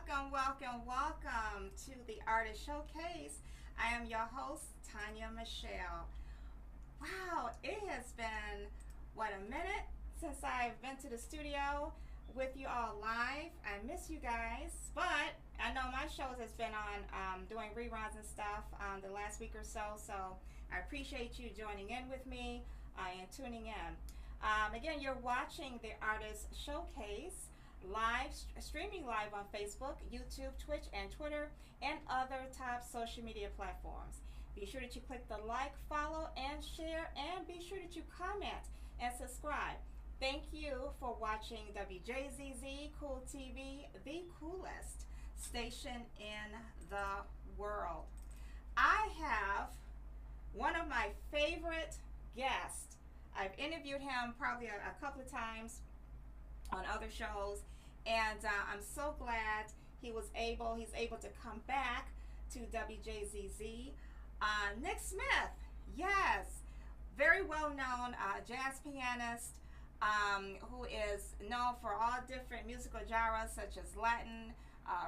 welcome to the Artist Showcase. I am your host, Tanya Michelle. Wow, it has been, what, a minute since I've been to the studio with you all live. I miss you guys, but I know my shows has been on doing reruns and stuff the last week or so, so I appreciate you joining in with me and tuning in. Again, you're watching the Artist Showcase streaming live on Facebook, YouTube, Twitch, and Twitter, and other top social media platforms. Be sure that you click the like, follow, and share, and be sure that you comment and subscribe. Thank you for watching Wjzz Cool TV, the coolest station in the world. I have one of my favorite guests. I've interviewed him probably a couple of times on other shows, and I'm so glad he's able to come back to WJZZ. Nick Smith, yes, very well known jazz pianist who is known for all different musical genres such as Latin,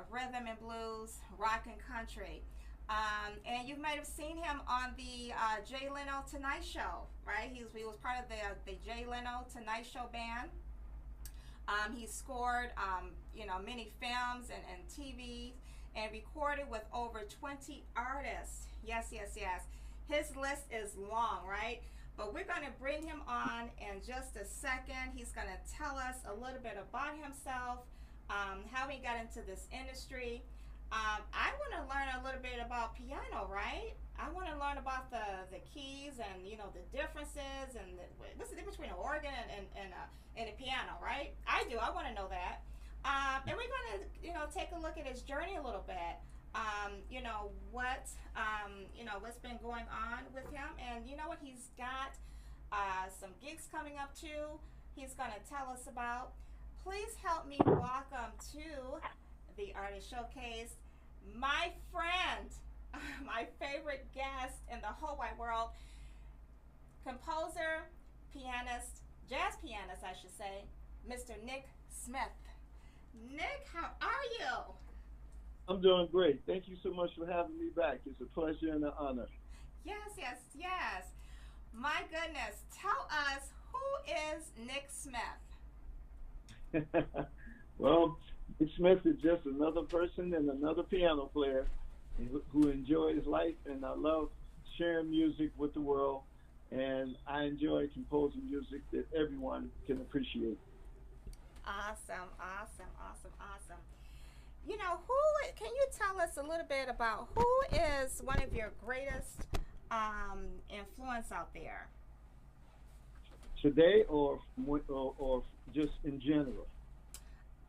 rhythm and blues, rock and country. And you might have seen him on the Jay Leno Tonight Show, right? He was part of the Jay Leno Tonight Show band. He scored, many films and TV, and recorded with over 20 artists. Yes. His list is long, right? But we're going to bring him on in just a second. He's going to tell us a little bit about himself, how he got into this industry. I want to learn a little bit about piano, right? I want to learn about the keys and the differences and what's the difference between an organ and a piano, right? I do. I want to know that. And we're going to take a look at his journey a little bit. What's been going on with him, and what he's got some gigs coming up too. He's going to tell us about. Please help me welcome to the Artist Showcase my friend, my favorite guest in the whole wide world, composer, pianist, jazz pianist, I should say, Mr. Nick Smith. Nick, how are you? I'm doing great. Thank you so much for having me back. It's a pleasure and an honor. Yes. My goodness. Tell us, who is Nick Smith? Well, Nick Smith is just another person and another piano player who enjoys life, and I love sharing music with the world, and I enjoy composing music that everyone can appreciate. Awesome. Can you tell us a little bit about who is one of your greatest influence out there? Today or just in general?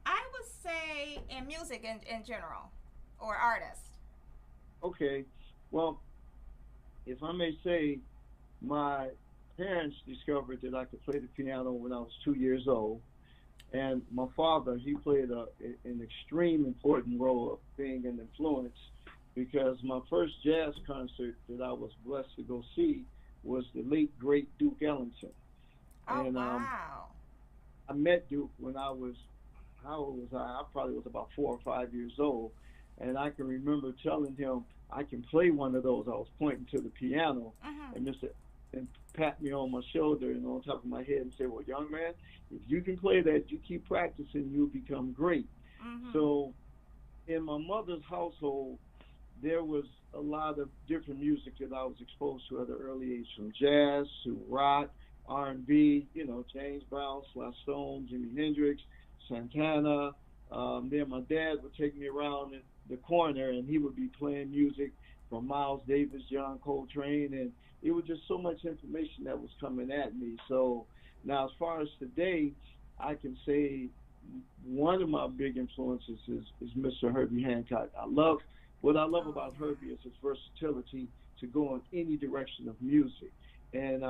I would say in music in general, or artists. Okay, well, if I may say, my parents discovered that I could play the piano when I was 2 years old. And my father, he played an extreme important role of being an influence, because my first jazz concert that I was blessed to go see was the late, great Duke Ellington. Oh, and wow. I met Duke when I was, how old was I? I probably was about 4 or 5 years old. And I can remember telling him, I can play one of those. I was pointing to the piano, and pat me on my shoulder and on top of my head and say, well, young man, if you can play that, you keep practicing, you'll become great. So in my mother's household, there was a lot of different music that I was exposed to at an early age, from jazz to rock, R&B, James Brown, Sly Stone, Jimi Hendrix, Santana. Then my dad would take me around in the corner, and he would be playing music from Miles Davis, John Coltrane, and it was just so much information that was coming at me. So now, as far as today, I can say one of my big influences is Mr. Herbie Hancock. What I love about Herbie is his versatility to go in any direction of music. And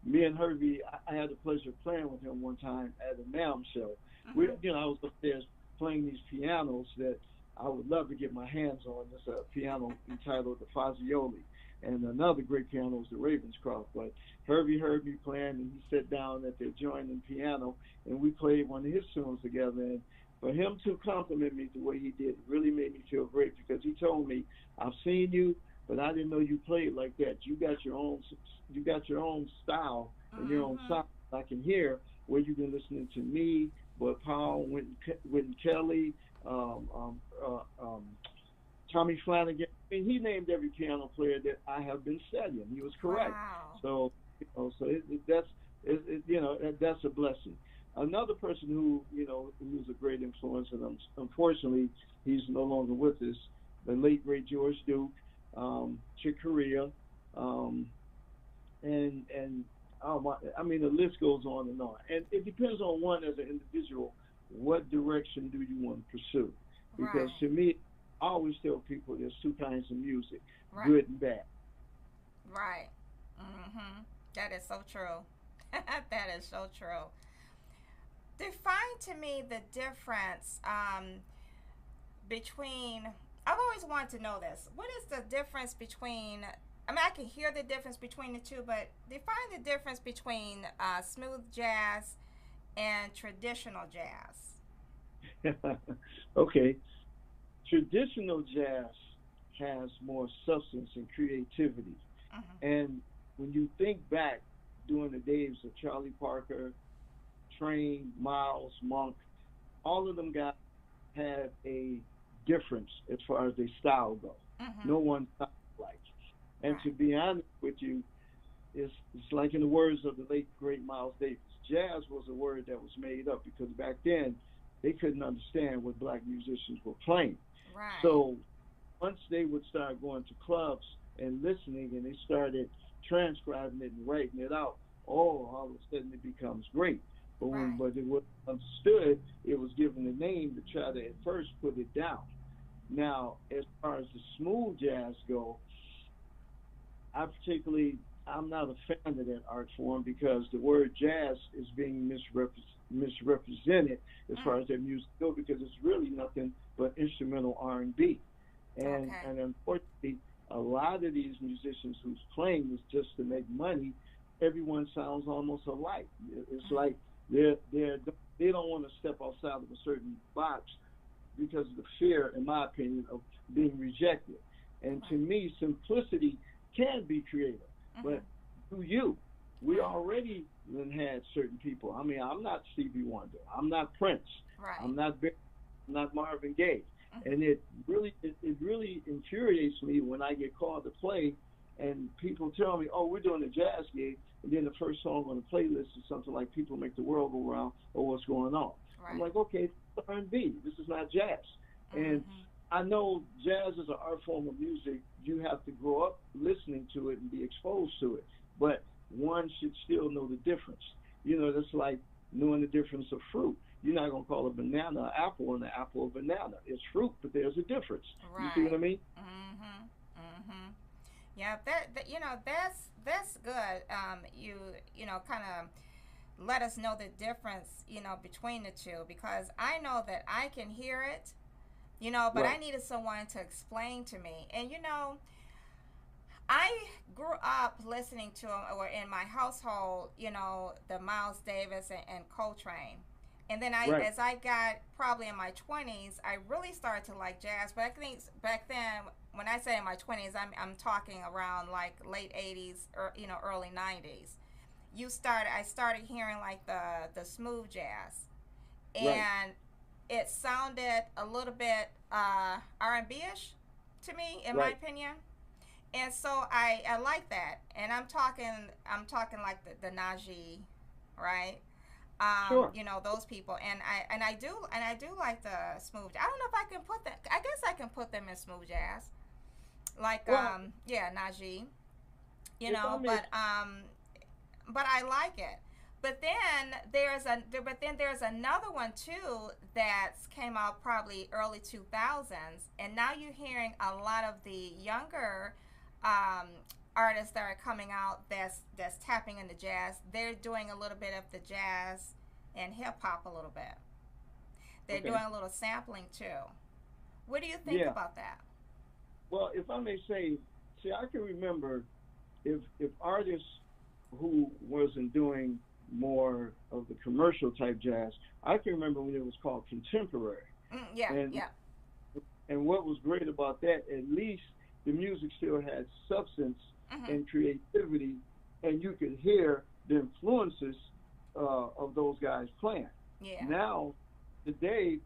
me and Herbie, I had the pleasure of playing with him one time at a NAMM show. I was upstairs playing these pianos that I would love to get my hands on. There's a piano entitled the Fazioli, and another great piano is the Ravenscroft. But Herbie heard me playing, and he sat down at the adjoining piano, and we played one of his tunes together. And for him to compliment me the way he did really made me feel great because he told me, I've seen you, but I didn't know you played like that. You got your own style and your own sound. I can hear where you've been listening to me, but Paul, Wynton Kelly, um, um, Tommy Flanagan. I mean, he named every piano player that I have been studying. He was correct. Wow. So, that's a blessing. Another person who's a great influence, and unfortunately he's no longer with us, the late great George Duke, Chick Corea, um, and I mean the list goes on and on. And it depends on one as an individual, what direction do you want to pursue? Because Right. to me, I always tell people there's two kinds of music, Right. good and bad. Right. That is so true. That is so true. Define to me the difference between. I've always wanted to know this. What is the difference between? I mean, I can hear the difference between the two, but define the difference between smooth jazz and traditional jazz. Okay, traditional jazz has more substance and creativity. Mm-hmm. And when you think back during the days of Charlie Parker, Train, Miles, Monk, all of them guys had a difference as far as their style go. Mm-hmm. No one sounded like. And Right. to be honest with you, it's like in the words of the late great Miles Davis, jazz was a word that was made up because back then they couldn't understand what black musicians were playing. Right. So once they would start going to clubs and listening and they started transcribing it and writing it out, all of a sudden it becomes great. Right. But it was understood, it was given a name to try to at first put it down. Now, as far as the smooth jazz go, I'm not a fan of that art form because the word jazz is being misrepresented as Mm. far as their music go because it's really nothing but instrumental R&B. Okay. And unfortunately, a lot of these musicians who's playing this just to make money, everyone sounds almost alike. It's Mm. like they don't want to step outside of a certain box because of the fear, in my opinion, of being rejected. And to Right. me, simplicity can be creative, Mm-hmm. but do you? We Right. already then had certain people. I mean, I'm not Stevie Wonder. I'm not Prince. Right. I'm not I'm not Marvin Gaye. Mm-hmm. And it really infuriates me when I get called to play and people tell me, "Oh, we're doing a jazz gig," and then the first song on the playlist is something like "People Make the World Go Round" or "What's Going On." I'm Right. like, okay, it's R&B. This is not jazz. And Mm-hmm. I know jazz is an art form of music. You have to grow up listening to it and be exposed to it. But one should still know the difference. That's like knowing the difference of fruit. You're not going to call a banana an apple and an apple a banana. It's fruit, but there's a difference. You see what Right. I mean? Mm-hmm. Mm-hmm. Yeah. That that's good. Kind of let us know the difference. Between the two because I know that I can hear it. But I Right, needed someone to explain to me. And I grew up listening to or in my household, the Miles Davis and Coltrane. And then right, as I got probably in my 20s, I really started to like jazz. But I think back then, when I say in my 20s, I'm talking around like late 80s or early 90s. I started hearing like the smooth jazz, right. and it sounded a little bit R&B ish to me, in my Right. opinion. And so I like that, and I'm talking like the Najee, right? Sure. Those people, and I do like the smooth. I don't know if I can put that. I guess I can put them in smooth jazz, like Well, yeah, Najee, if I may, but I like it. But then there's another one too that's came out probably early 2000s, and now you're hearing a lot of the younger um, artists that are coming out that's tapping into jazz. They're doing a little bit of the jazz and hip hop a little bit. They're okay, doing a little sampling too. What do you think yeah. about that? Well, if I may say, see, I can remember if artists who wasn't doing more of the commercial type jazz. I can remember when it was called contemporary. Yeah, and, yeah. And what was great about that, at least the music still had substance and creativity, and you could hear the influences of those guys playing. Yeah. Now, today,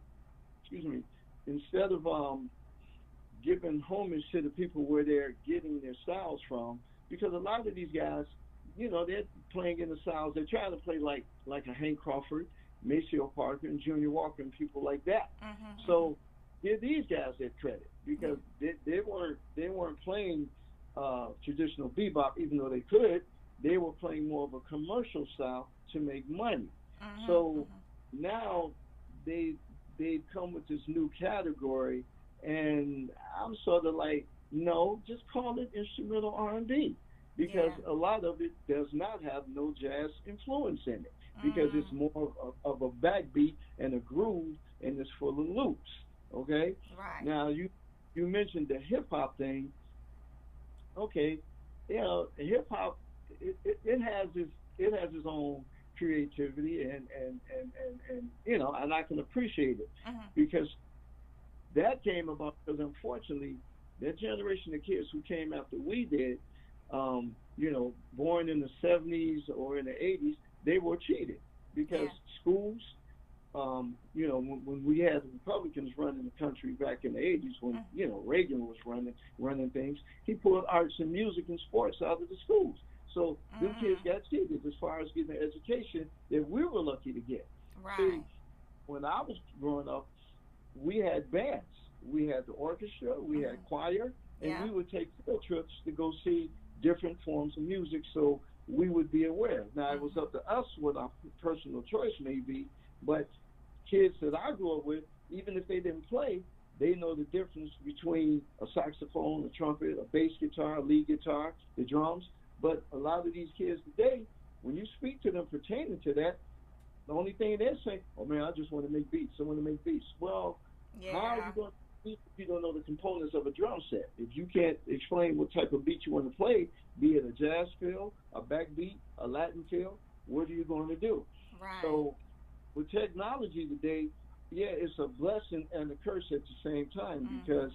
instead of giving homage to the people where they're getting their styles from, because a lot of these guys, they're playing in the styles. They're trying to play like a Hank Crawford, Maceo Parker, and Junior Walker, and people like that. So give these guys that credit, because they weren't playing traditional bebop, even though they could. They were playing more of a commercial style to make money. So now they've come with this new category, and I'm sort of like, no, just call it instrumental R&B, because a lot of it does not have no jazz influence in it, because it's more of a backbeat and a groove, and it's full of loops. Okay. Right. Now you mentioned the hip hop thing. Okay, hip hop it has its own creativity, and and I can appreciate it, because that came about because, unfortunately, that generation of kids who came after we did, born in the 70s or in the 80s, they were cheated, because schools, when we had Republicans running the country back in the 80s, when Reagan was running things, he pulled arts and music and sports out of the schools. So them kids got cheated as far as getting the education that we were lucky to get. Right. See, when I was growing up, we had bands. We had the orchestra, we had choir, and we would take field trips to go see different forms of music, so we would be aware. Now, it was up to us what our personal choice may be, but kids that I grew up with, even if they didn't play, they know the difference between a saxophone, a trumpet, a bass guitar, a lead guitar, the drums. But a lot of these kids today, when you speak to them pertaining to that, the only thing they're saying, oh man, I just want to make beats. I want to make beats. Well, how are you going to beat if you don't know the components of a drum set? If you can't explain what type of beat you want to play, be it a jazz feel, a backbeat, a Latin feel, what are you going to do? Right. So with technology today, it's a blessing and a curse at the same time, because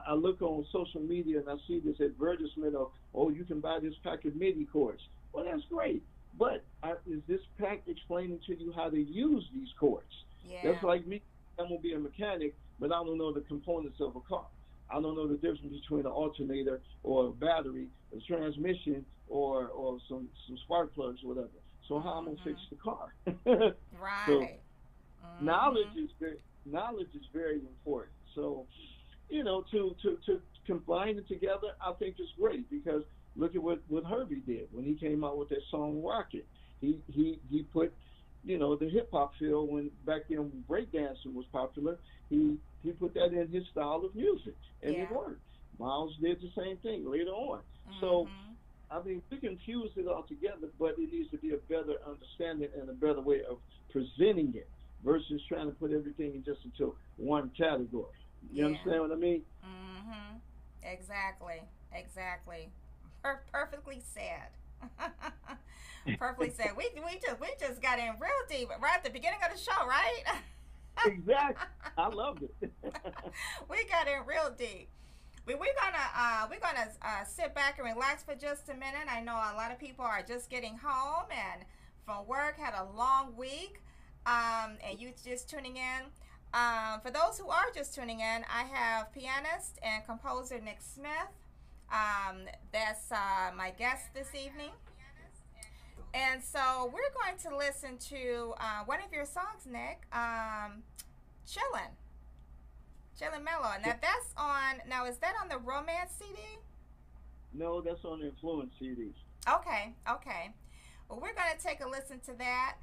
I look on social media and I see this advertisement of, oh, you can buy this pack of MIDI chords. Well, that's great, but is this pack explaining to you how to use these chords? Yeah. That's like me. I'm going to be a mechanic, but I don't know the components of a car. I don't know the difference between an alternator or a battery, a transmission, or some spark plugs, or whatever. So how I'm going to fix the car? Right. So knowledge is very important. So, to combine it together, I think it's great, because look at what Herbie did when he came out with that song Rocket. He put, the hip hop feel, when back then when breakdancing was popular, he put that in his style of music, and it worked. Miles did the same thing later on. So, I mean, we can fuse it all together, but it needs to be a better understanding and a better way of presenting it, versus trying to put everything into one category. You understand what I mean? Exactly. Perfectly said. Perfectly said. We just got in real deep right at the beginning of the show, right? Exactly. I loved it. We got in real deep. We're gonna sit back and relax for just a minute. I know a lot of people are just getting home and from work, had a long week, and you just tuning in. For those who are just tuning in, I have pianist and composer Nick Smith. That's my guest this evening. And so we're going to listen to one of your songs, Nick, Chillin' Mellow. Now that's on, is that on the Romance CD? No, that's on the Influence CDs. Okay. Well, we're going to take a listen to that.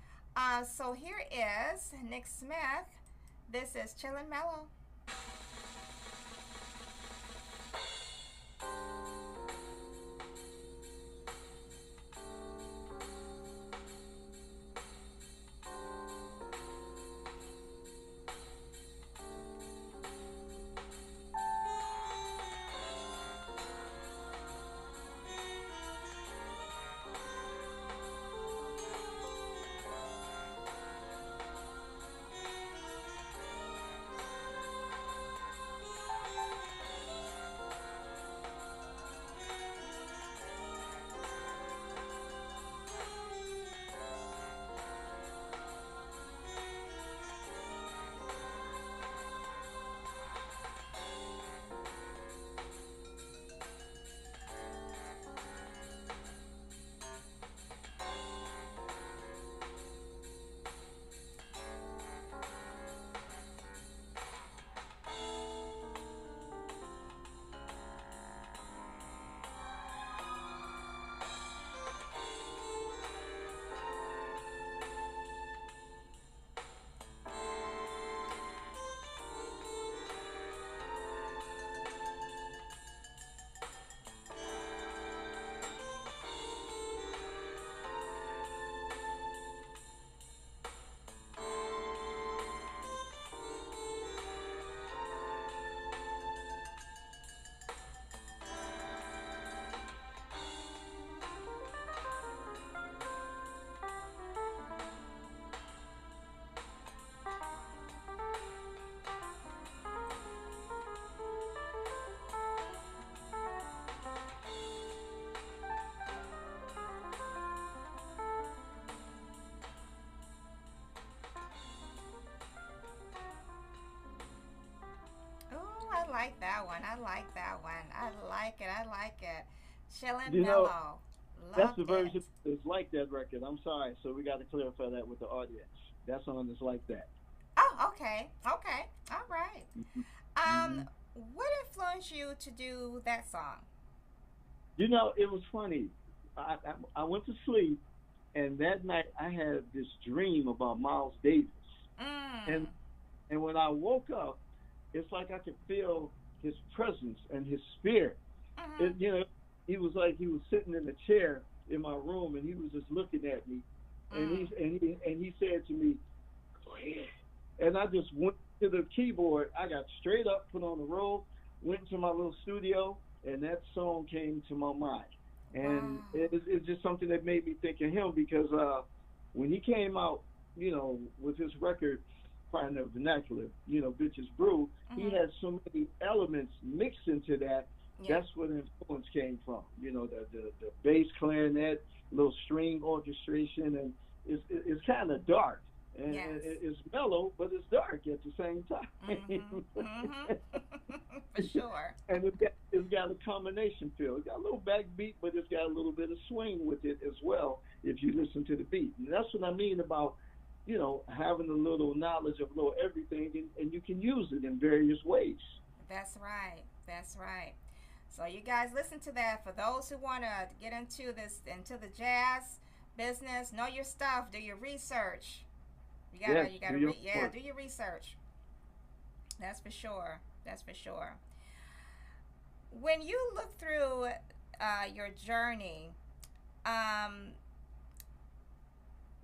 So here is Nick Smith. This is Chillin' Mellow. like that one. I like that one. I like it. I like it. Chillin' You know, mellow. that's Love the it. version that's like that record. I'm sorry, so we got to clarify that with the audience. That song is like that. Oh, okay. Okay. All right. Um, Hmm. what influenced you to do that song? You know, it was funny. I went to sleep, and that night I had this dream about Miles Davis, and Mm. and when I woke up, it's like I could feel his presence and his spirit. Mhm. It, you know, he was like he was sitting in a chair in my room, and he was just looking at me, and Mm. he said to me, "Go ahead." And I just went to the keyboard. I got straight up, put on the robe, went into my little studio, and that song came to my mind. And Wow. it's just something that made me think of him because when he came out, with his record, Finding the Vernacular, Bitches Brew, he Mhm. had so many elements mixed into that. Yeah. That's where the influence came from. The bass clarinet, little string orchestration, and it's kind of dark and Yes. it's mellow, but it's dark at the same Mhm. time. Mhm. For sure. And it's got a combination feel. It's got a little backbeat, but it's got a little bit of swing with it as well. If you listen to the beat, and that's what I mean about having a little knowledge of a little everything, and you can use it in various ways. That's right. That's right. So you guys listen to that. For those who want to get into this, into the jazz business, know your stuff. Do your research. You Yes, gotta, you do gotta your yeah, work. do your research. That's for sure. That's for sure. When you look through your journey, um,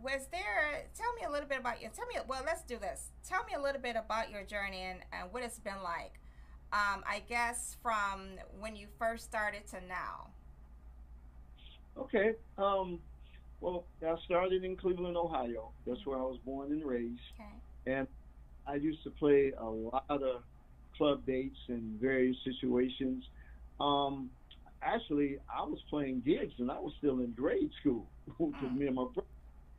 was there? Tell me a little bit about you. Tell me. Well, let's do this. Tell me a little bit about your journey and what it's been like. I guess from when you first started to now. Okay. Well, I started in Cleveland, Ohio. That's where I was born and raised, Okay. and I used to play a lot of club dates in various situations. Um, Actually, I was playing gigs and I was still in grade school because Mm. me and my brother,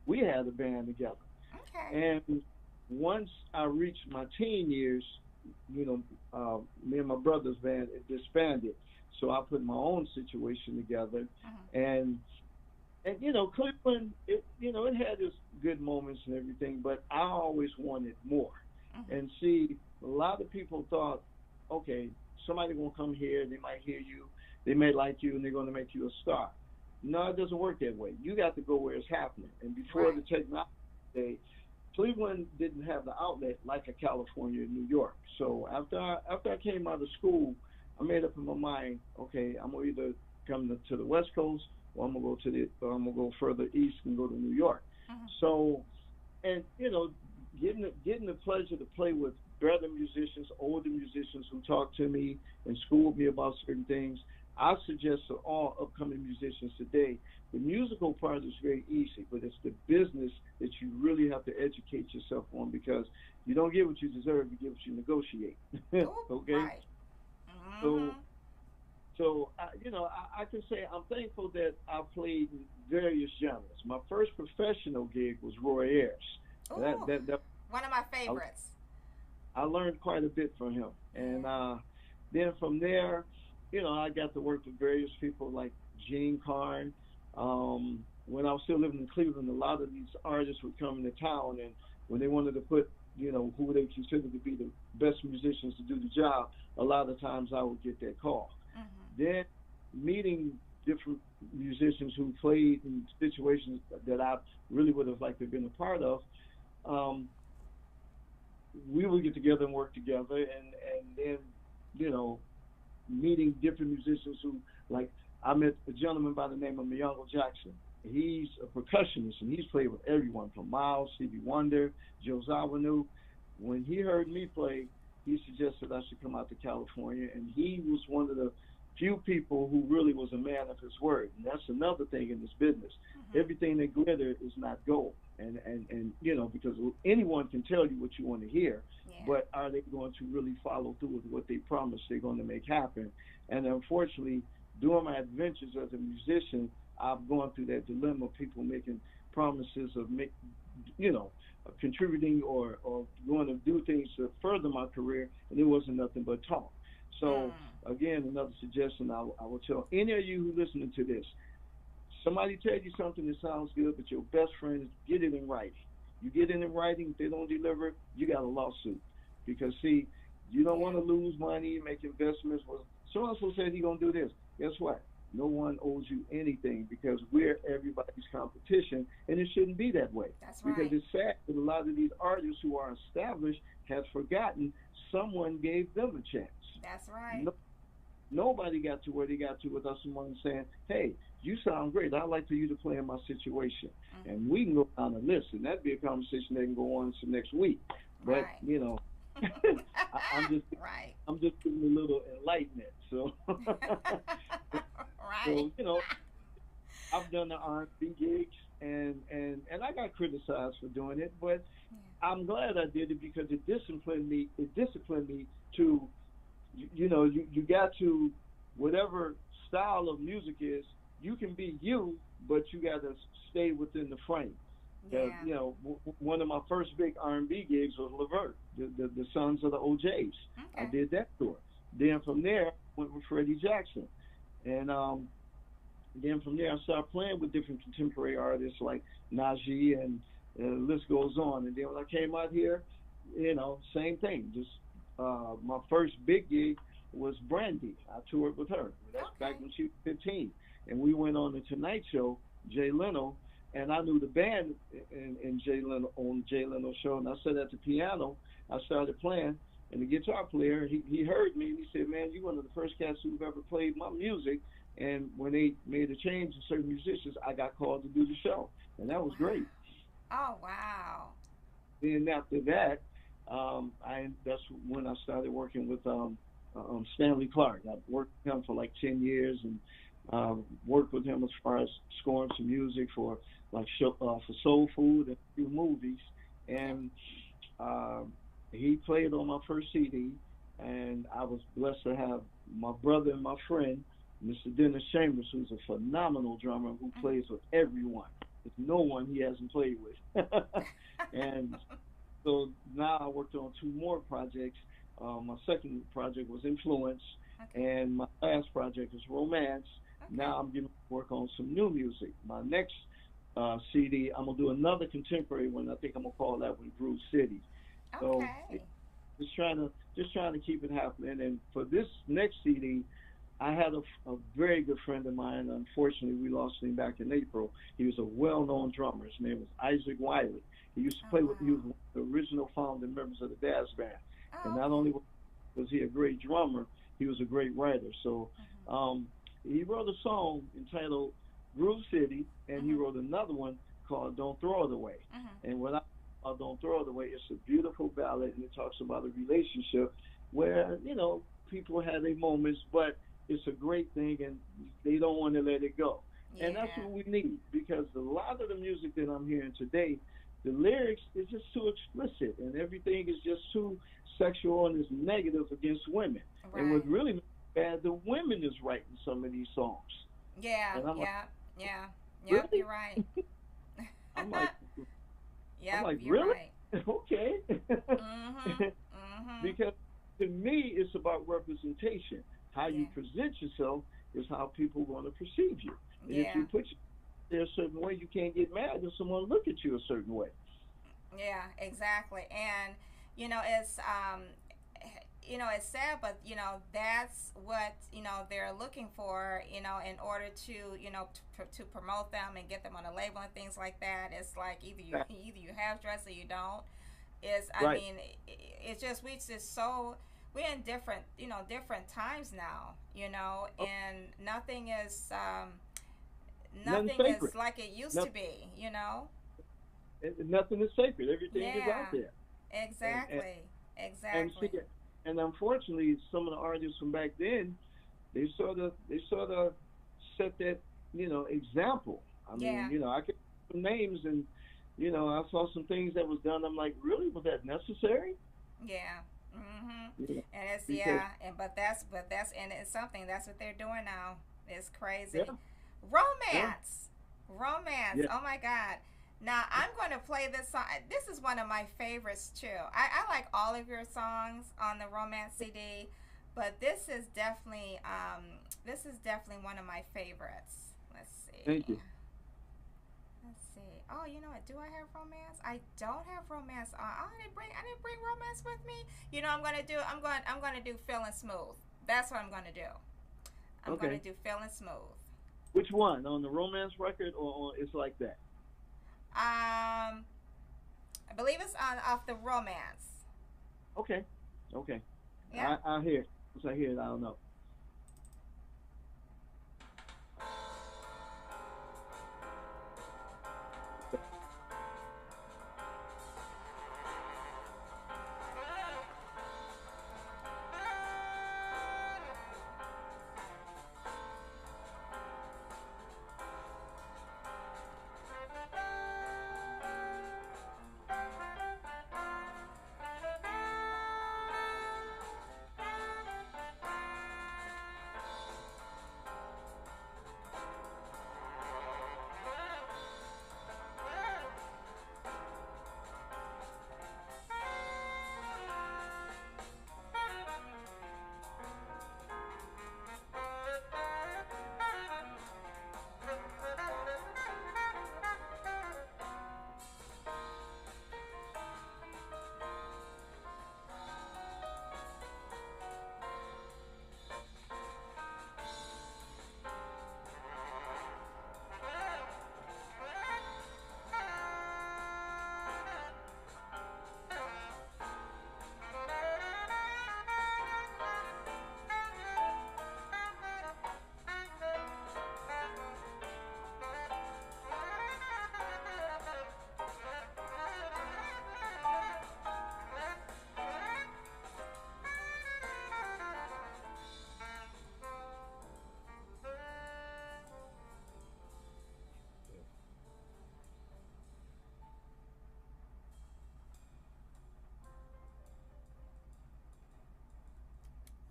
we had a band together. Okay. And once I reached my teen years, me and my brother's band it disbanded. So I put my own situation together, Mhm. and Cleveland, it had its good moments and everything, but I always wanted more. Mhm. And see, a lot of people thought, okay, somebody gonna come here, they might hear you, they may like you, and they're gonna make you a star. No, it doesn't work that way. You got to go where it's happening. And before Right. the technology day, Cleveland didn't have the outlet like a California and New York. So after I came out of school, I made up in my mind, okay, I'm gonna either come to the West Coast or I'm gonna go further east and go to New York. Mhm. So and getting the pleasure to play with better musicians, older musicians who talk to me and schooled me about certain things. I suggest to all upcoming musicians today, the musical part is very easy, but it's the business that you really have to educate yourself on because you don't get what you deserve, you get what you negotiate. Oh, Okay, right. so Mhm. I can say I'm thankful that I played in various genres. My first professional gig was Roy Ayers. Ooh, That one of my I, favorites. I learned quite a bit from him, and Yeah. then from there, I got to work with various people like Gene Carn. When I was still living in Cleveland, a lot of these artists would come into town, and when they wanted to put, who they considered to be the best musicians to do the job, a lot of times I would get that call. Mhm. Then meeting different musicians who played in situations that I really would have liked to have been a part of, um, we would get together and work together, and then you know meeting different musicians who like I met a gentleman by the name of Myungle Jackson. He's a percussionist and he's played with everyone from Miles, Stevie Wonder, Joe Zawinu. When he heard me play, he suggested I should come out to California, and he was one of the few people who really was a man of his word. And that's another thing in this business. Mhm. Everything that glitter is not gold, and because anyone can tell you what you want to hear, Yeah. but are they going to really follow through with what they promise they're going to make happen? And unfortunately, during my adventures as a musician, I've gone through that dilemma of people making promises of you know, contributing or going to do things to further my career, and it wasn't nothing but talk. So again, another suggestion I will tell any of you who listening to this: somebody tell you something that sounds good, but your best friend is get it in writing. You get it in writing, if they don't deliver, you got a lawsuit. Because see, you don't want to lose money, make investments. Well, so and so said he gonna do this. Guess what? No one owes you anything because we're everybody's competition, and it shouldn't be that way. That's because right. it's sad that a lot of these artists who are established have forgotten someone gave them a chance. That's right. No, nobody got to where they got to without someone saying, "Hey, you sound great. I'd like for you to play in my situation," and we can go down the list, and that'd be a conversation that can go on to next week. But Right. you know, I'm just Right. I'm just giving a little enlightenment. So, Right. so you know, I've done the R&B gigs, and I got criticized for doing it, but I'm glad I did it because it disciplined me. It disciplined me to, you know, you got to, whatever style of music is, you can be you, but you got to stay within the frame. Yeah. You know, one of my first big R&B gigs was Levert, the Sons of the OJs. Okay. I did that tour. Then from there, I went with Freddie Jackson, and then from there, I started playing with different contemporary artists like Najee, and the list goes on. And then when I came out here, you know, same thing. Just my first big gig was Brandy. I toured with her. That's back when she was 15, and we went on the Tonight Show, Jay Leno. And I knew the band in Jay Leno on Jay Leno's show, and I sat at the piano. I started playing, and the guitar player he heard me, and he said, "Man, you're one of the first cats who've ever played my music." And when they made a change in certain musicians, I got called to do the show, and that was great. Oh wow. Then after that, that's when I started working with Stanley Clarke. I worked with him for like 10 years, and worked with him as far as scoring some music for like for Soul Food and a few movies. And he played on my first CD, and I was blessed to have my brother and my friend, Mr. Dennis Chambers, who's a phenomenal drummer who plays with everyone. There's no one he hasn't played with. And so now I worked on two more projects. My second project was Influence, and my last project is Romance. Now I'm getting to work on some new music. My next CD, I'm gonna do another contemporary one. I think I'm gonna call that one Groove City. So just trying to keep it happening. And for this next CD, I had a very good friend of mine. Unfortunately, we lost him back in April. He was a well-known drummer. His name was Isaac Wiley. He used to play with. He was one of the original founding members of the Daz Band. And not only was he a great drummer, he was a great writer. So he wrote a song entitled Groove City, and he wrote another one called Don't Throw It Away. And when I Don't Throw It Away, it's a beautiful ballad, and it talks about a relationship where, you know, people have their moments, but it's a great thing, and they don't want to let it go. And that's what we need, because a lot of the music that I'm hearing today, the lyrics is just too explicit, and everything is just too sexual and is negative against women. And what really makes it bad, the women is writing some of these songs. Yeah, really? You're right. I'm like, you're really? Right. Okay. Because to me, it's about representation. How you present yourself is how people want to perceive you. And if you put yourself there a certain way, you can't get mad if someone look at you a certain way. Yeah, exactly. And it's it's sad, but that's what they're looking for, in order to to promote them and get them on a label and things like that. It's like either you have dress or you don't. I mean, it's just we're in different times now, and nothing is like it used to be, Nothing is sacred. Everything is out there. Exactly. And unfortunately, some of the artists from back then, they sort of set that example. I mean, I could put some names, and I saw some things that was done. I'm like, really, was that necessary? Yeah. And it's it's something that's what they're doing now. It's crazy. Romance. Yeah. Oh my God. Now I'm going to play this song. This is one of my favorites too. I like all of your songs on the Romance CD, But this is definitely one of my favorites. Let's see. Thank you. Let's see. Oh, you know what? Do I have romance? I don't have romance on. Oh, I didn't bring romance with me. You know, I'm gonna do feeling smooth. That's what I'm gonna do. I'm gonna do feeling smooth. Which one? On the romance record or It's Like That? I believe it's on off the romance. Okay. Okay. Yeah. I hear it. Once I hear it, I don't know.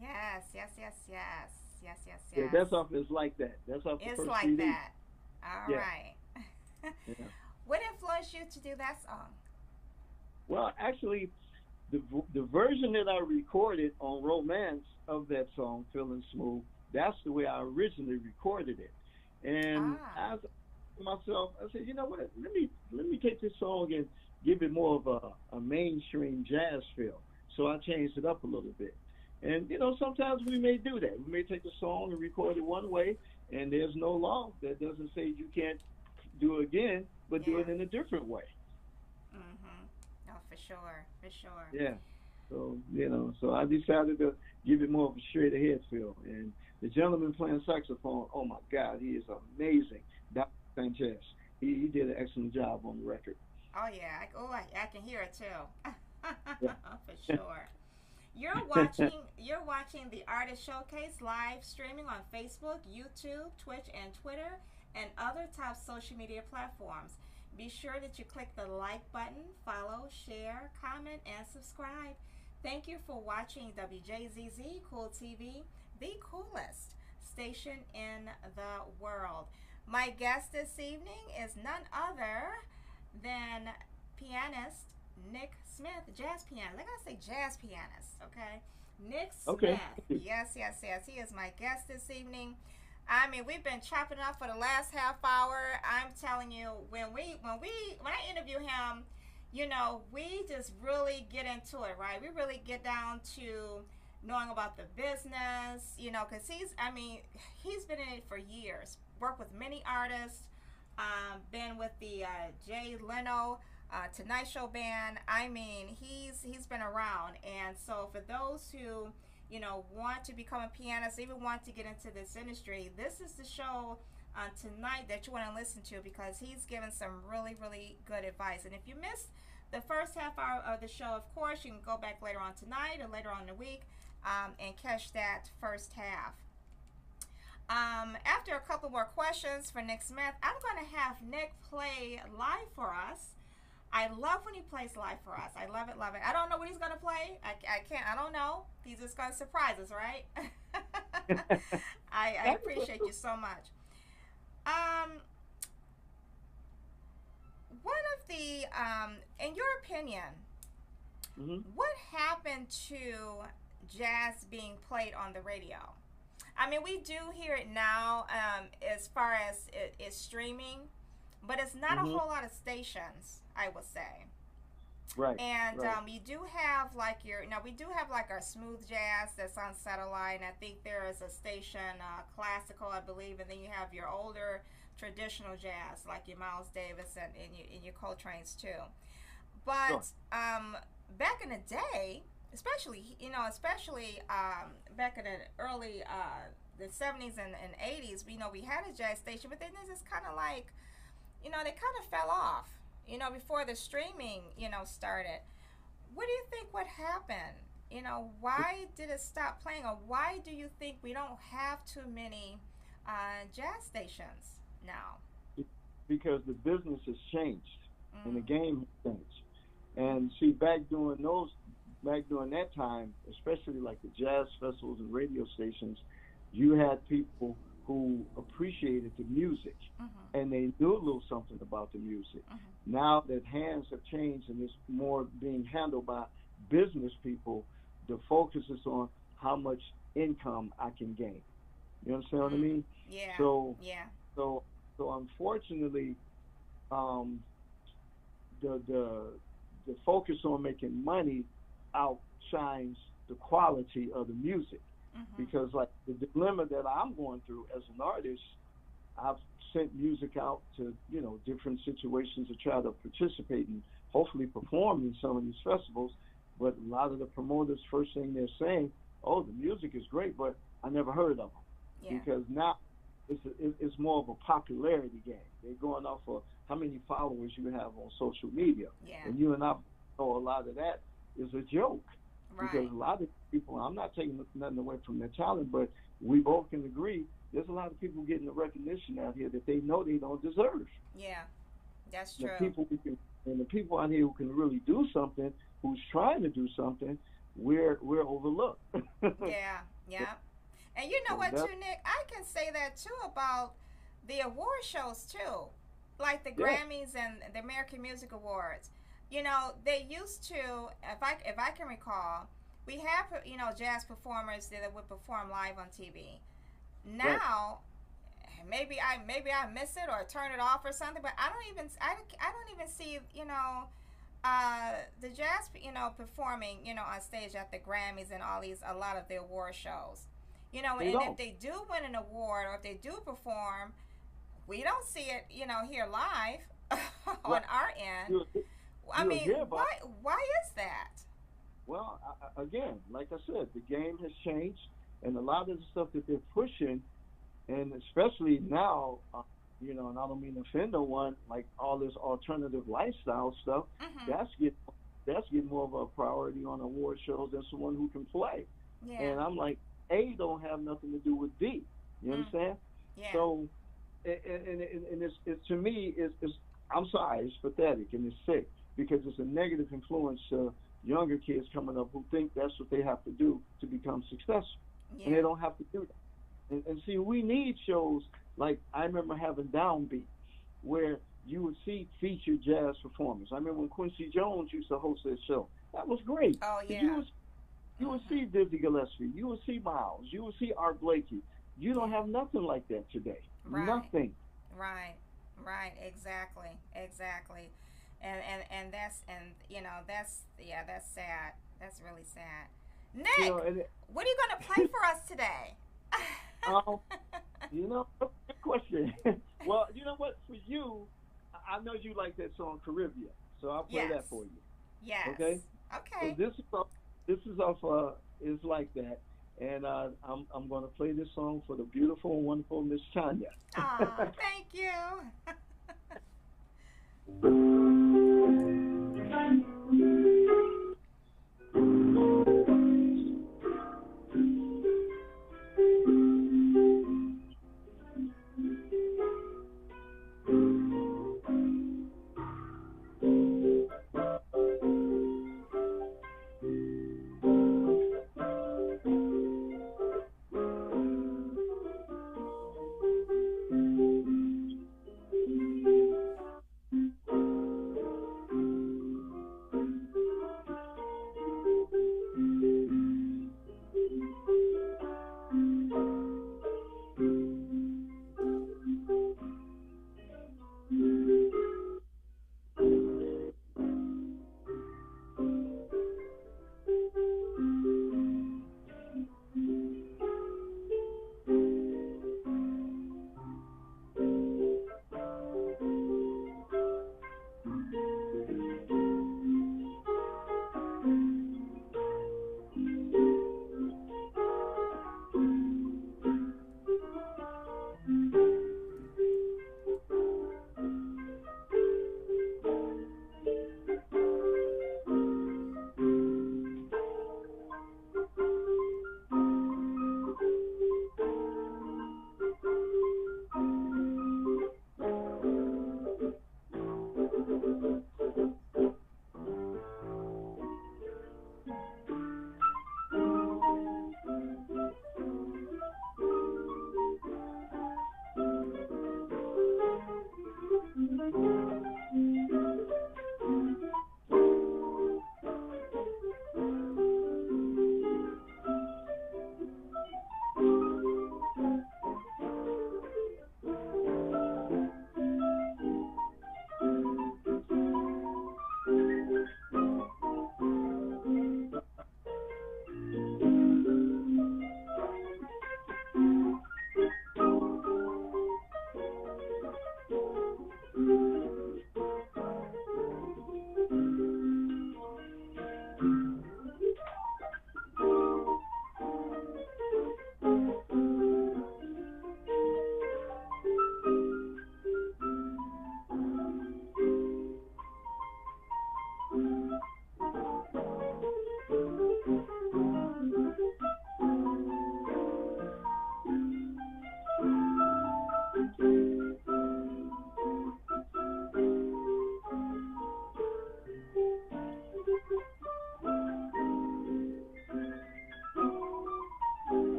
Yes, yes, yes, yes, yes, yes, Yeah, yes. that's off It's Like That. That's off the It's first like CD. that. All Yeah. right. Yeah. What influenced you to do that song? Well, actually, the version that I recorded on Romance of that song, Feeling Smooth, that's the way I originally recorded it. And Ah, I was to myself, I said, you know what? Let me take this song and give it more of a mainstream jazz feel. So I changed it up a little bit. And sometimes we may do that. We may take a song and record it one way, and there's no law that doesn't say you can't do it again, but do yeah. it in a different way. Mhm. Oh, for sure, for sure. Yeah. So I decided to give it more of a straight ahead feel. And the gentleman playing saxophone, oh my God, he is amazing. Dr. Sanchez. He did an excellent job on the record. Oh yeah. I can hear it too. Yeah. For sure. You're watching the Artist Showcase live streaming on Facebook, YouTube, Twitch, and Twitter, and other top social media platforms. Be sure that you click the like button, follow, share, comment, and subscribe. Thank you for watching WJZZ Cool TV, the coolest station in the world. My guest this evening is none other than pianist Nick Smith, jazz pianist. Like I say, jazz pianist, okay? Nick Okay. Smith. Yes, yes, yes. He is my guest this evening. I mean, we've been chopping up for the last half hour. I'm telling you, when I interview him, we just really get into it, right? We really get down to knowing about the business, because he's been in it for years. Worked with many artists, been with the Jay Leno Tonight Show band. I mean, he's been around, and so for those who want to become a pianist, even want to get into this industry, this is the show tonight that you want to listen to because he's given some really, really good advice. And if you missed the first half hour of the show, of course, you can go back later on tonight or later on in the week and catch that first half. After a couple more questions for Nick Smith, I'm going to have Nick play live for us. I love when he plays live for us. I love it, love it. I don't know what he's going to play. I don't know. He's just going to surprise us, right? I appreciate you so much. One of the, in your opinion, Hmm. what happened to jazz being played on the radio. I mean, we do hear it now as far as it's streaming, but it's not a Hmm. whole lot of stations, I would say. Right. And Right. you do have like we do have like our smooth jazz that's on satellite, and I think there is a station, classical, I believe, and then you have your older traditional jazz, like your Miles Davis and your Coltrane's too. Sure. But back in the day, especially back in the early the 70s and 80s, we had a jazz station, but then this is kind of like, they kind of fell off, before the streaming, started. What do you think what happened? Why did it stop playing, or why do you think we don't have too many jazz stations now? Because the business has changed and the Mm. game has changed. And see, back during that time, especially like the jazz festivals and radio stations, you had people who appreciated the music Mhm. and they knew a little something about the music. Mhm. Now that hands have changed and it's more being handled by business people, the focus is on how much income I can gain. You understand what I Mm. mean? Yeah. So, Yeah. so, so unfortunately, um, the focus on making money outshines the quality of the music. Mhm. Because like the dilemma that I'm going through as an artist, I've sent music out to different situations to try to participate and hopefully perform in some of these festivals. But a lot of the promoters, first thing they're saying, "Oh, the music is great, but I never heard of them," Yeah. because now it's more of a popularity game. They're going off of how many followers you have on social media, Yeah. and you and I know a lot of that is a joke because Right. a lot of people. I'm not taking nothing away from their talent, but we both can agree there's a lot of people getting the recognition out here that they know they don't deserve. Yeah. That's The true. people who can, and the people out here who can really do something, who's trying to do something, we're overlooked. Yeah. Yeah. And you know And what, that, too, Nick? I can say that too about the award shows too, like the yeah, Grammys and the American Music Awards. They used to, if I can recall, we have jazz performers that would perform live on TV. right. Now, maybe I miss it or turn it off or something, but I don't even see the jazz performing on stage at the Grammys and a lot of the award shows. They And if don't. they do win an award or if they do perform, we don't see it here live Right. on our end. You I you'll mean, hear about. why is that? Well, again, like I said, the game has changed, and a lot of the stuff that they're pushing, and especially now, and I don't mean to offend no one, like all this alternative lifestyle stuff, Mhm. that's get that's getting more of a priority on award shows than someone who can play. Yeah. And I'm like, A don't have nothing to do with B. You Mm. understand? Yeah. So, and it's to me, it's I'm sorry, it's pathetic and it's sick because it's a negative influence to younger kids coming up who think that's what they have to do to become successful, and they Yeah. don't have to do that. And see, we need shows like I remember having Downbeat, where you would see featured jazz performers. I remember when Quincy Jones used to host that show. That was great Oh because yeah. you would Mhm. see Dizzy Gillespie, you would see Miles, you would see Art Blakey. You don't Yeah. have nothing like that today. Right. Nothing. Right. Right. Exactly. Exactly. And that's sad. That's really sad. You Nick, know, and what are you gonna play for us today? um, that's a good question. Well, you know what? For you, I know you like that song Caribbean, so I'll play that Yes. for you. Yes. Okay? So Okay. this is off is like that, and I'm gonna play this song for the beautiful and wonderful Miss Tanya. Ah, thank you.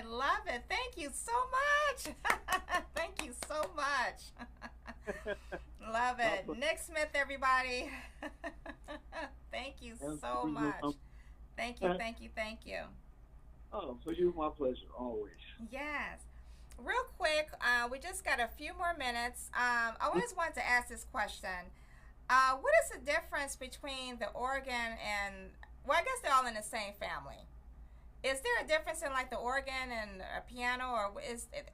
Love it. Thank you so much. Thank you so much. Love it. Nick Smith, everybody. Thank you so much. Thank you, thank you, thank you. Oh, for you, my pleasure, always. Yes. Real quick, we just got a few more minutes. I always wanted to ask this question. What is the difference between the organ and, well, I guess they're all in the same family. Is there a difference in like the organ and a piano, or is it,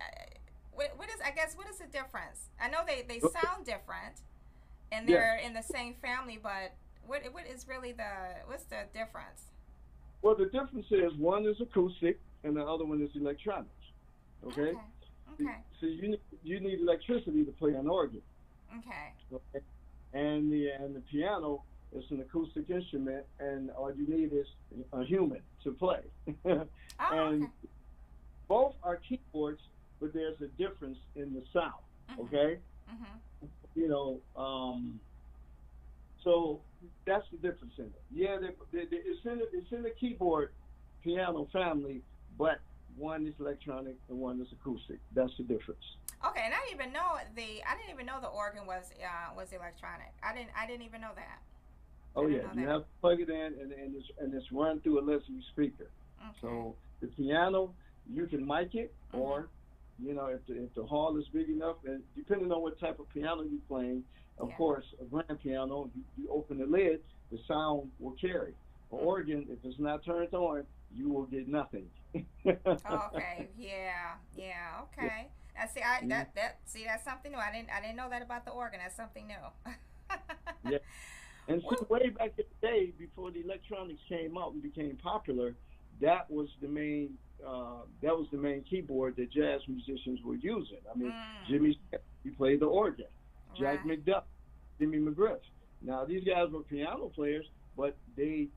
what is, I guess, what is the difference? I know they sound different and they're in the same family, but what is really what's the difference? Well, the difference is one is acoustic and the other one is electronics. Okay. Okay. So you need electricity to play an organ. Okay. And the piano is an acoustic instrument, and all you need is a human to play. And both are keyboards, but there's a difference in the sound. Okay. You know, so that's the difference in it. Yeah, it's in the keyboard piano family, but one is electronic and one is acoustic. That's the difference. Okay, and I didn't even know the organ was electronic. I didn't even know that. Oh yeah, you have to plug it in and it's run through a listening speaker. Okay. So the piano, you can mic it, or you know, if the hall is big enough, and depending on what type of piano you're playing, of course, a grand piano, you open the lid, the sound will carry. An organ, if it's not turned on, you will get nothing. Okay. Yeah. Okay. I see. That's something new. I didn't know that about the organ. That's something new. Yeah. And see, way back in the day, before the electronics came out and became popular, that was the main keyboard that jazz musicians were using. I mean, Jimmy Smith, he played the organ. Jack McDuff, Jimmy McGriff. Now these guys were piano players, but Jimmy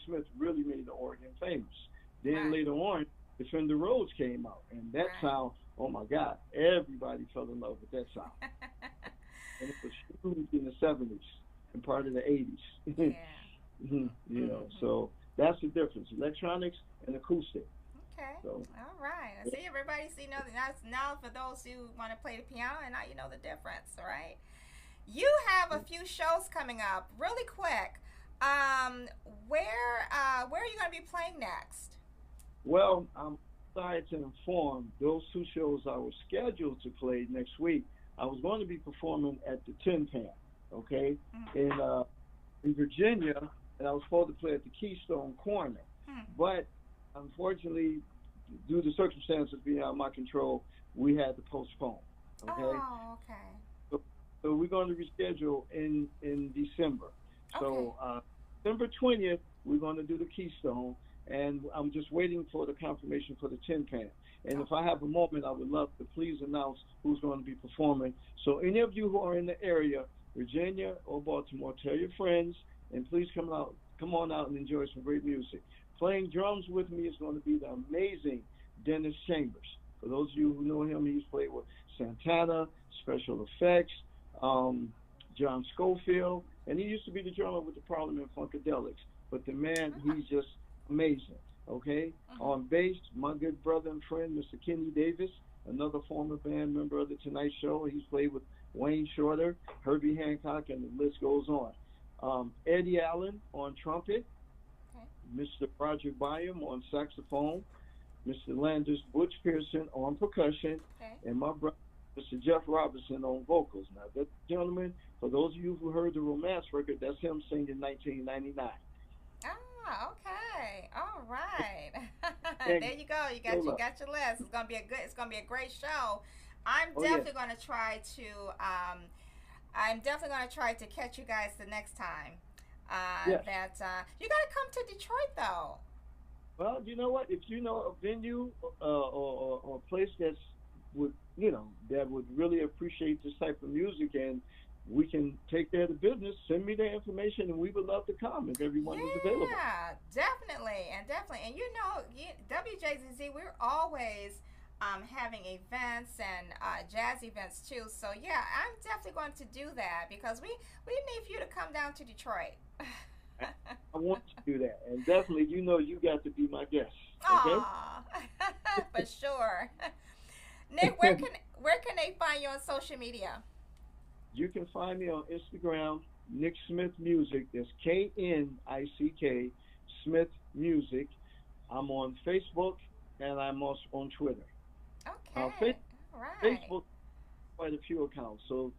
Smith really made the organ famous. Then later on, the Fender Rhodes came out, and that sound, oh my God, everybody fell in love with that sound. And it was huge in the 70s and part of the 80s. Yeah. You know, so that's the difference: electronics and acoustic. Okay. So, all right. I see everybody now for those who want to play the piano, and now you know the difference, all right? You have a few shows coming up. Really quick, where are you going to be playing next? Well, I'm excited to inform those two shows I was scheduled to play next week. I was going to be performing at the Tin Pan, okay, in Virginia, and I was supposed to play at the Keystone Corner. But unfortunately, due to circumstances beyond my control, we had to postpone. Okay. Oh, okay. So we're going to reschedule in December. Okay. So December 20th, we're going to do the Keystone, and I'm just waiting for the confirmation for the Tin Pan. And if I have a moment, I would love to please announce who's going to be performing. So any of you who are in the area, Virginia or Baltimore, tell your friends, and please come on out and enjoy some great music. Playing drums with me is going to be the amazing Dennis Chambers. For those of you who know him, he's played with Santana, Special Effects, John Schofield, and he used to be the drummer with the Parliament Funkadelics. But the man, he's just amazing, okay? On bass, my good brother and friend, Mr. Kenny Davis, another former band member of The Tonight Show. He's played with Wayne Shorter, Herbie Hancock, and the list goes on. Eddie Allen on trumpet, Mr. Roger Byam on saxophone, Mr. Landis Butch Pearson on percussion, and my brother, Mr. Jeff Robinson on vocals. Now, that gentleman, for those of you who heard the Romance record, that's him singing 1999. Ah, okay, all right. There you go. You got your list. It's gonna be a great show. I'm definitely gonna try to catch you guys the next time. That you gotta come to Detroit though. Well, you know what? If you know a venue or a place that would really appreciate this type of music, and we can take care of the business, send me the information, and we would love to come if everyone is available. Yeah, definitely. And you know, WJZZ, we're always having events and jazz events too. So yeah, I'm definitely going to do that because we need for you to come down to Detroit. I want to do that, and definitely, you know, you got to be my guest. Okay? For sure. Nick, where can they find you on social media? You can find me on Instagram, Nick Smith Music. That's Knick Smith Music. I'm on Facebook and I'm also on Twitter. Okay. All right. Facebook, quite a few accounts. So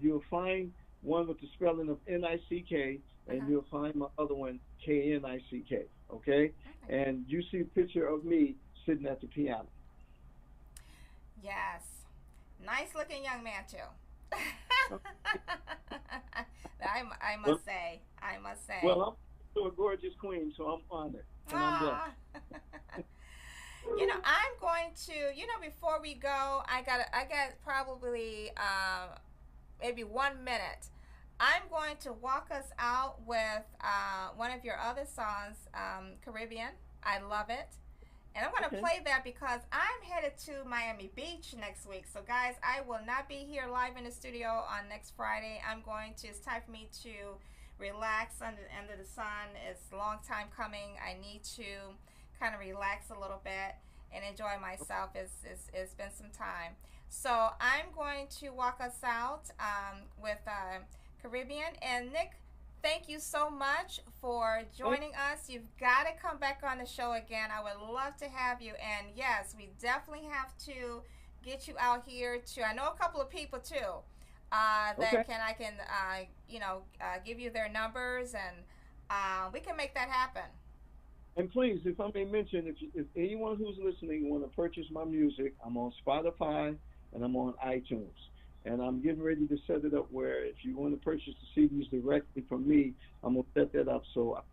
you'll find one with the spelling of Nick, and you'll find my other one Knick. Okay, and you see a picture of me sitting at the piano. Yes. Nice looking young man too. I Well, must say. I must say. well, I'm a gorgeous queen, so I'm honored and I'm blessed. I'm going to, before we go, I got probably maybe 1 minute. I'm going to walk us out with one of your other songs, Caribbean. I love it. And I'm going to play that because I'm headed to Miami Beach next week. So, guys, I will not be here live in the studio on next Friday. It's time for me to relax under the sun. It's a long time coming. I need to kind of relax a little bit and enjoy myself. It's been some time. So, I'm going to walk us out with Caribbean. And, Nick, thank you so much for joining us. You've got to come back on the show again. I would love to have you. And yes, we definitely have to get you out here too. I know a couple of people too that I can give you their numbers, and we can make that happen. And please, if I may mention, if anyone who's listening want to purchase my music, I'm on Spotify and I'm on iTunes. And I'm getting ready to set it up where if you want to purchase the CDs directly from me, I'm going to set that up so